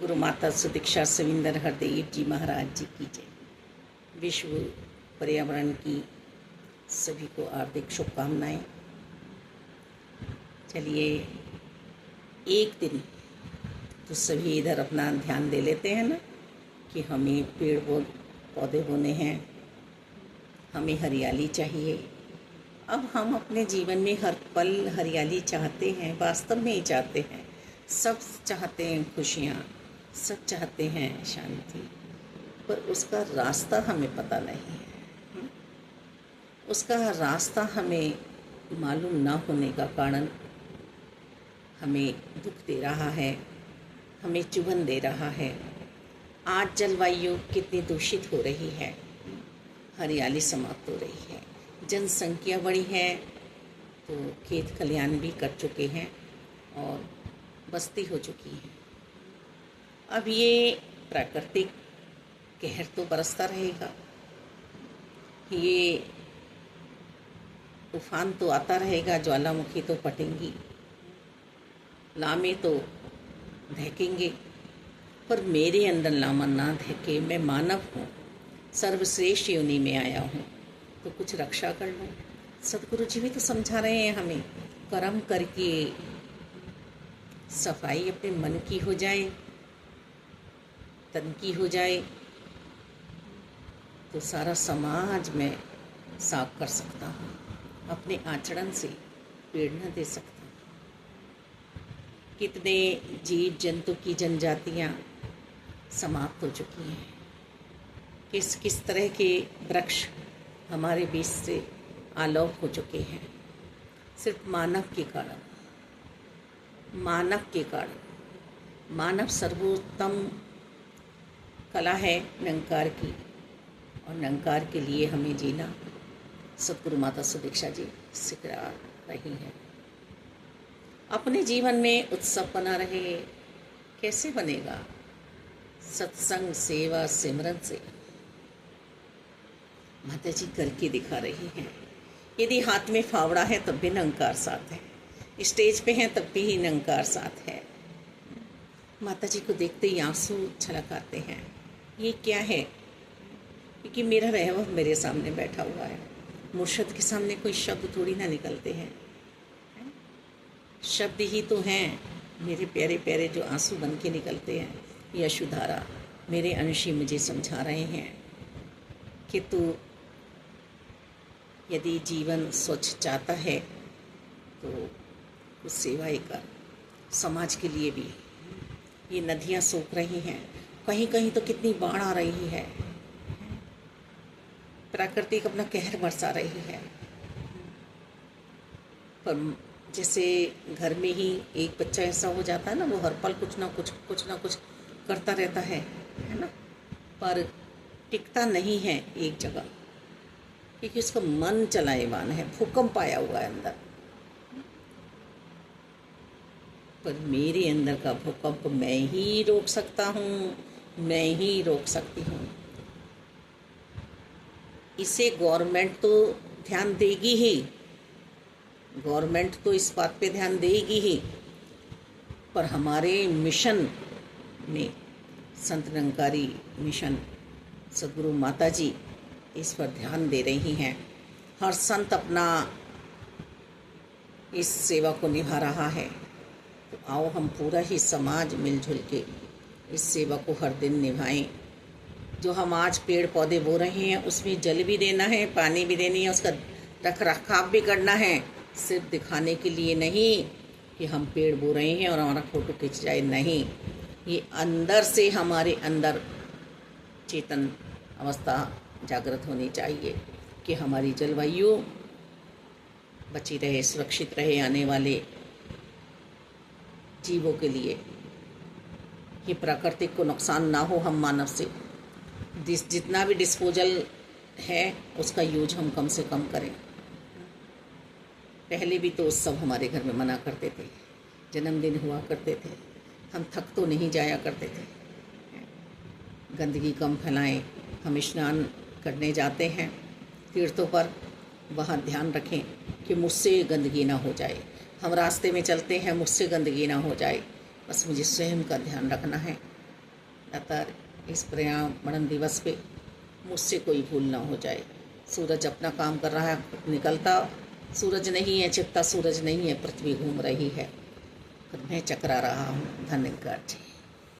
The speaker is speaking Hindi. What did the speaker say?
सदगुरु माता सुदीक्षा सविंदर हरदेव जी महाराज जी की जय। विश्व पर्यावरण की सभी को हार्दिक शुभकामनाएं। चलिए एक दिन तो सभी इधर अपना ध्यान दे लेते हैं ना कि हमें पेड़ पौधे बोने हैं, हमें हरियाली चाहिए। अब हम अपने जीवन में हर पल हरियाली चाहते हैं, वास्तव में ही चाहते हैं। सब चाहते हैं खुशियाँ, सब चाहते हैं शांति, पर उसका रास्ता हमें पता नहीं है। उसका रास्ता हमें मालूम ना होने का कारण हमें दुख दे रहा है, हमें चुभन दे रहा है। आज जलवायु कितनी दूषित हो रही है, हरियाली समाप्त हो रही है, जनसंख्या बढ़ी है तो खेत खलियान भी कट चुके हैं और बस्ती हो चुकी है। अब ये प्राकृतिक कहर तो बरसता रहेगा, ये तूफान तो आता रहेगा, ज्वालामुखी तो फटेंगी, लामे तो धहकेंगे, पर मेरे अंदर लामा ना धहके। मैं मानव हूँ, सर्वश्रेष्ठ योनि में आया हूँ, तो कुछ रक्षा कर लो। सदगुरु जी भी तो समझा रहे हैं हमें, कर्म करके सफाई अपने मन की हो जाए, तन की हो जाए, तो सारा समाज मैं साफ कर सकता हूँ। अपने आचरण से प्रेरणा दे सकता हूँ। कितने जीव जंतु की जनजातियाँ समाप्त हो चुकी हैं, किस किस तरह के वृक्ष हमारे बीच से आलोप हो चुके हैं, सिर्फ मानव के कारण। मानव के कारण, मानव सर्वोत्तम कला है निरंकार की, और निरंकार के लिए हमें जीना सदगुरु माता सुदीक्षा जी सिखा रही हैं। अपने जीवन में उत्सव बना रहे, कैसे बनेगा? सत्संग, सेवा, सिमरन से। माता जी करके दिखा रही हैं। यदि हाथ में फावड़ा है तब भी निरंकार साथ है, स्टेज पे हैं तब भी निरंकार साथ है। माता जी को देखते ही आंसू छलक आते हैं। ये क्या है? क्योंकि मेरा रहमत मेरे सामने बैठा हुआ है। मुर्शद के सामने कोई शब्द थोड़ी ना निकलते हैं, शब्द ही तो हैं मेरे प्यारे प्यारे जो आंसू बन के निकलते हैं। यशोधारा मेरे अंशी मुझे समझा रहे हैं कि तू यदि जीवन स्वच्छ चाहता है तो कुछ सेवाएं कर। समाज के लिए भी ये नदियाँ सूख रही हैं, कहीं कहीं तो कितनी बाढ़ आ रही है, प्राकृतिक अपना कहर बरसा रही है। पर जैसे घर में ही एक बच्चा ऐसा हो जाता है ना, वो हर पल कुछ ना कुछ करता रहता है ना, पर टिकता नहीं है एक जगह, क्योंकि उसका मन चलाएवान है, भूकंप आया हुआ है अंदर। पर मेरे अंदर का भूकंप मैं ही रोक सकता हूँ, मैं ही रोक सकती हूँ। इसे गवर्नमेंट तो ध्यान देगी ही, गवर्नमेंट तो इस बात पे ध्यान देगी ही, पर हमारे मिशन में संत निरंकारी मिशन सदगुरु माता जी इस पर ध्यान दे रही हैं। हर संत अपना इस सेवा को निभा रहा है, तो आओ हम पूरा ही समाज मिलजुल के इस सेवा को हर दिन निभाएं। जो हम आज पेड़ पौधे बो रहे हैं उसमें जल भी देना है, पानी भी देनी है, उसका रख रखाव भी करना है। सिर्फ दिखाने के लिए नहीं कि हम पेड़ बो रहे हैं और हमारा फ़ोटो खिंच जाए, नहीं। ये अंदर से हमारे अंदर चेतन अवस्था जागृत होनी चाहिए कि हमारी जलवायु बची रहे, सुरक्षित रहे। आने वाले जीवों के लिए ये प्राकृतिक को नुकसान ना हो। हम मानव से जितना भी डिस्पोजल है उसका यूज हम कम से कम करें। पहले भी तो उत्सव हमारे घर में मना करते थे, जन्मदिन हुआ करते थे, हम थक तो नहीं जाया करते थे। गंदगी कम फैलाएं। हम स्नान करने जाते हैं तीर्थों पर, वहाँ ध्यान रखें कि मुझसे गंदगी ना हो जाए। हम रास्ते में चलते हैं, मुझसे गंदगी ना हो जाए, बस मुझे स्वयं का ध्यान रखना है। अतः इस पर्यावरण दिवस पे मुझसे कोई भूल ना हो जाए। सूरज अपना काम कर रहा है, निकलता सूरज नहीं है, छिपता सूरज नहीं है, पृथ्वी घूम रही है, फिर मैं चकरा रहा हूँ। धन्यवाद जी।